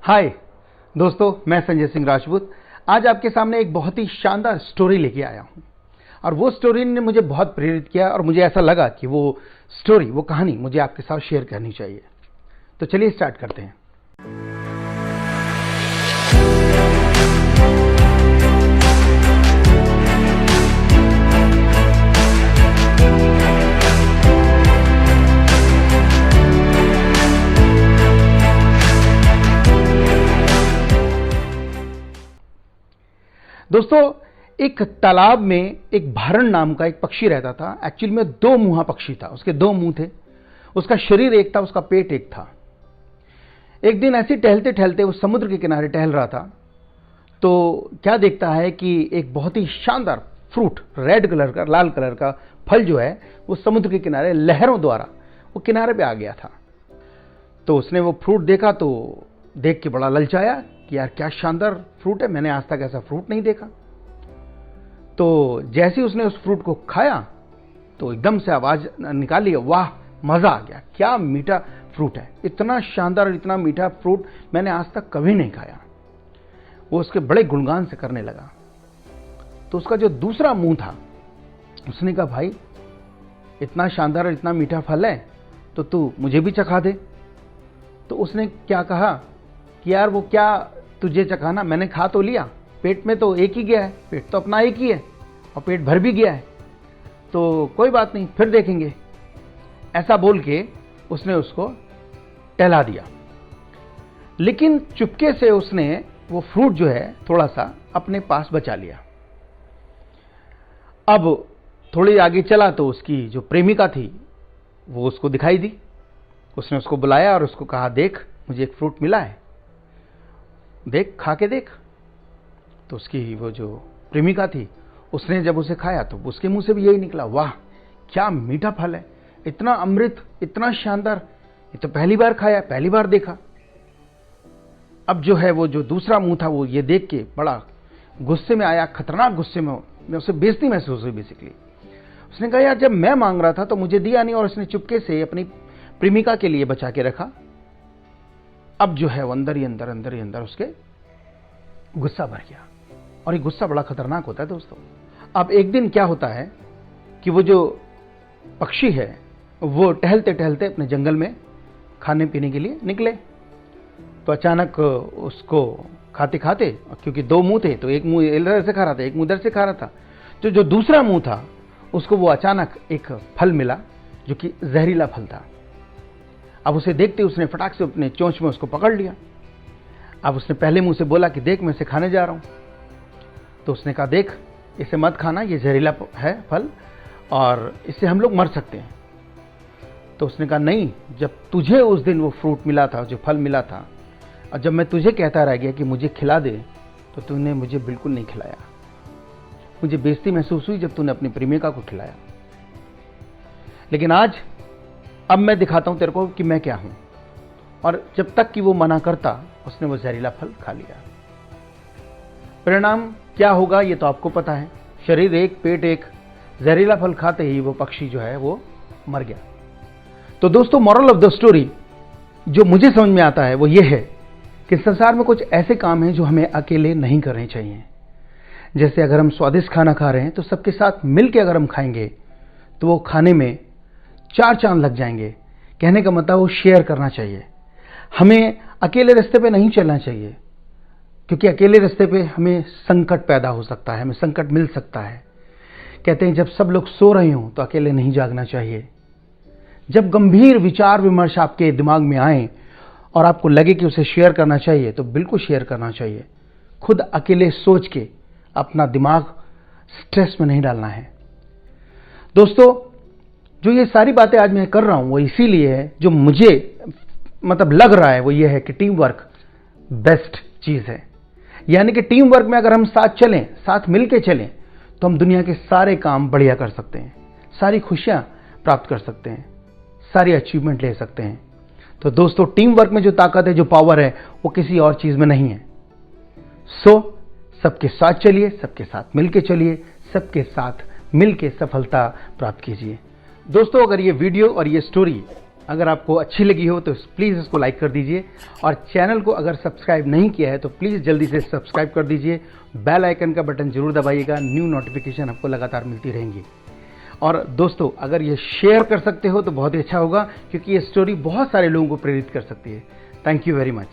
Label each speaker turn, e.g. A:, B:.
A: हाय दोस्तों, मैं संजय सिंह राजपूत आज आपके सामने एक बहुत ही शानदार स्टोरी लेके आया हूं। और वो स्टोरी ने मुझे बहुत प्रेरित किया और मुझे ऐसा लगा कि वो स्टोरी, वो कहानी मुझे आपके साथ शेयर करनी चाहिए। तो चलिए स्टार्ट करते हैं। दोस्तों, एक तालाब में एक भारण नाम का एक पक्षी रहता था। एक्चुअली में दो मुंहा पक्षी था। उसके दो मुंह थे, उसका शरीर एक था, उसका पेट एक था। एक दिन ऐसे टहलते टहलते वो समुद्र के किनारे टहल रहा था, तो क्या देखता है कि एक बहुत ही शानदार फ्रूट, रेड कलर का, लाल कलर का फल जो है वो समुद्र के किनारे लहरों द्वारा वो किनारे पे आ गया था। तो उसने वो फ्रूट देखा तो देख के बड़ा ललचाया कि यार क्या शानदार फ्रूट है, मैंने आज तक ऐसा फ्रूट नहीं देखा। तो जैसे ही उसने उस फ्रूट को खाया तो एकदम से आवाज निकाली, वाह मजा आ गया, क्या मीठा फ्रूट है, इतना शानदार और इतना मीठा फ्रूट मैंने आज तक कभी नहीं खाया। वो उसके बड़े गुणगान से करने लगा। तो उसका जो दूसरा मुंह था, उसने कहा भाई इतना शानदार और इतना मीठा फल है तो तू मुझे भी चखा दे। तो उसने क्या कहा कि यार वो क्या तुझे चखाना, मैंने खा तो लिया, पेट में तो एक ही गया है, पेट तो अपना एक ही है और पेट भर भी गया है, तो कोई बात नहीं, फिर देखेंगे। ऐसा बोल के उसने उसको टहला दिया। लेकिन चुपके से उसने वो फ्रूट जो है थोड़ा सा अपने पास बचा लिया। अब थोड़ी आगे चला तो उसकी जो प्रेमिका थी वो उसको दिखाई दी। उसने उसको बुलाया और उसको कहा, देख मुझे एक फ्रूट मिला है, देख खा के देख। तो उसकी वो जो प्रेमिका थी उसने जब उसे खाया तो उसके मुंह से भी यही निकला, वाह क्या मीठा फल है, इतना अमृत, इतना शानदार, ये तो पहली बार खाया, पहली बार देखा। अब जो है वो जो दूसरा मुंह था वो ये देख के बड़ा गुस्से में आया, खतरनाक गुस्से में उसे बेइज्जती महसूस हुई बेसिकली। उसने कहा यार जब मैं मांग रहा था तो मुझे दिया नहीं और उसने चुपके से अपनी प्रेमिका के लिए बचा के रखा। अब जो है वो अंदर ही अंदर उसके गुस्सा भर गया। और ये गुस्सा बड़ा खतरनाक होता है दोस्तों। अब एक दिन क्या होता है कि वो जो पक्षी है वो टहलते टहलते अपने जंगल में खाने पीने के लिए निकले। तो अचानक उसको खाते खाते, क्योंकि दो मुंह थे तो एक मुंह इधर से खा रहा था, एक मुंह इधर से खा रहा था, तो जो दूसरा मुंह था उसको वो अचानक एक फल मिला जो कि जहरीला फल था। अब उसे देखते उसने फटाक से अपने चोंच में उसको पकड़ लिया। अब उसने पहले मुंह से बोला कि देख मैं इसे खाने जा रहा हूं। तो उसने कहा देख इसे मत खाना, ये जहरीला है फल और इससे हम लोग मर सकते हैं। तो उसने कहा नहीं, जब तुझे उस दिन वो फ्रूट मिला था, जो फल मिला था, और जब मैं तुझे कहता रह गया कि मुझे खिला दे तो तूने मुझे बिल्कुल नहीं खिलाया। मुझे बेइज्जती महसूस हुई जब तूने अपनी प्रेमिका को खिलाया। लेकिन आज अब मैं दिखाता हूं तेरे को कि मैं क्या हूं। और जब तक कि वो मना करता उसने वो जहरीला फल खा लिया। परिणाम क्या होगा ये तो आपको पता है, शरीर एक पेट एक, जहरीला फल खाते ही वो पक्षी जो है वो मर गया। तो दोस्तों मॉरल ऑफ द स्टोरी जो मुझे समझ में आता है वो ये है कि संसार में कुछ ऐसे काम हैं जो हमें अकेले नहीं करने चाहिए। जैसे अगर हम स्वादिष्ट खाना खा रहे हैं तो सबके साथ मिलकर अगर हम खाएंगे तो वो खाने में चार चांद लग जाएंगे। कहने का मतलब वो शेयर करना चाहिए। हमें अकेले रास्ते पे नहीं चलना चाहिए, क्योंकि अकेले रास्ते पे हमें संकट पैदा हो सकता है, हमें संकट मिल सकता है। कहते हैं जब सब लोग सो रहे हों तो अकेले नहीं जागना चाहिए। जब गंभीर विचार विमर्श आपके दिमाग में आए और आपको लगे कि उसे शेयर करना चाहिए तो बिल्कुल शेयर करना चाहिए। खुद अकेले सोच के अपना दिमाग स्ट्रेस में नहीं डालना है। दोस्तों जो ये सारी बातें आज मैं कर रहा हूं वो इसीलिए है, जो मुझे मतलब लग रहा है वो ये है कि टीम वर्क बेस्ट चीज है। यानी कि टीम वर्क में अगर हम साथ चलें, साथ मिलके चलें, तो हम दुनिया के सारे काम बढ़िया कर सकते हैं, सारी खुशियां प्राप्त कर सकते हैं, सारी अचीवमेंट ले सकते हैं। तो दोस्तों टीम वर्क में जो ताकत है, जो पावर है, वो किसी और चीज में नहीं है। सो सबके साथ चलिए, सबके साथ मिलके चलिए, सबके साथ मिलके सफलता प्राप्त कीजिए। दोस्तों अगर ये वीडियो और ये स्टोरी अगर आपको अच्छी लगी हो तो प्लीज़ इसको लाइक कर दीजिए, और चैनल को अगर सब्सक्राइब नहीं किया है तो प्लीज़ जल्दी से सब्सक्राइब कर दीजिए। बेल आइकन का बटन जरूर दबाइएगा, न्यू नोटिफिकेशन आपको लगातार मिलती रहेंगी। और दोस्तों, अगर ये शेयर कर सकते हो तो बहुत ही अच्छा होगा, क्योंकि ये स्टोरी बहुत सारे लोगों को प्रेरित कर सकती है। Thank you very much.